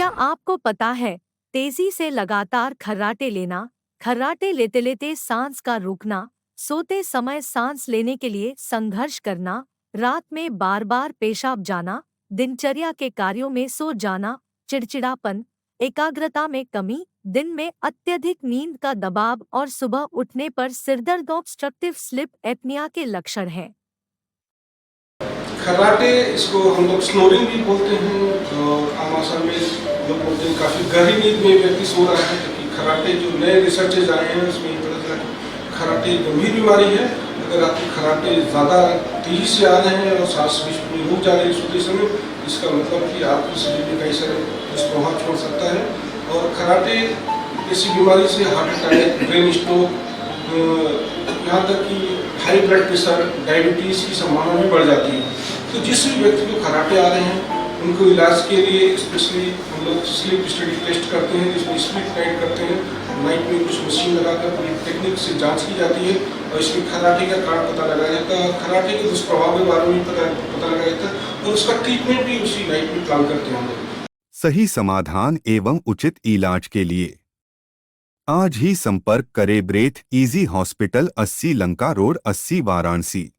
क्या आपको पता है, तेजी से लगातार खर्राटे लेना, खर्राटे लेते लेते सांस का रुकना, सोते समय सांस लेने के लिए संघर्ष करना, रात में बार बार पेशाब जाना, दिनचर्या के कार्यों में सो जाना, चिड़चिड़ापन, एकाग्रता में कमी, दिन में अत्यधिक नींद का दबाव और सुबह उठने पर सिरदर्द ऑब्स्ट्रक्टिव स्लीप एपनिया के लक्षण हैं। खर्राटे, इसको हम लोग स्नोरिंग भी बोलते हैं और आम भाषा में लोग बोलते हैं काफ़ी गहरी नींद में व्यक्ति सो रहा है। क्योंकि खर्राटे जो नए रिसर्चेज आए हैं उसमें ये पता चला कि खर्राटे गंभीर बीमारी है। अगर आपके खर्राटे ज़्यादा तेजी से आ रहे हैं और सांस बीच में रुक जा रही है सोते समय, इसका मतलब कि आपके शरीर में कई सारे दुष्प्रभाव छोड़ सकता है। और खर्राटे ऐसी बीमारी से हार्ट अटैक, ब्रेन स्ट्रोक, यहाँ तक कि हाई ब्लड प्रेशर, डायबिटीज़ की संभावना भी बढ़ जाती है। तो जिस भी व्यक्ति को खर्राटे आ रहे हैं उनको इलाज के लिए स्पेशली हम लोग स्लीप स्टडी टेस्ट करते हैं, जिसमें स्लीप नाइट करते हैं। नाइट में कुछ मशीन लगाकर पूरी टेक्निक से जांच की जाती है और इसमें खर्राटे का कारण पता लगाया जाता है। खर्राटे के दुष्प्रभाव के बारे में पता लगाया जाता है और उसका ट्रीटमेंट भी उसी नाइट में प्लान करते हैं हम लोग। सही समाधान एवं उचित इलाज के लिए आज ही संपर्क करें breath easy hospital, 80 Lanka road, 80 Varanasi.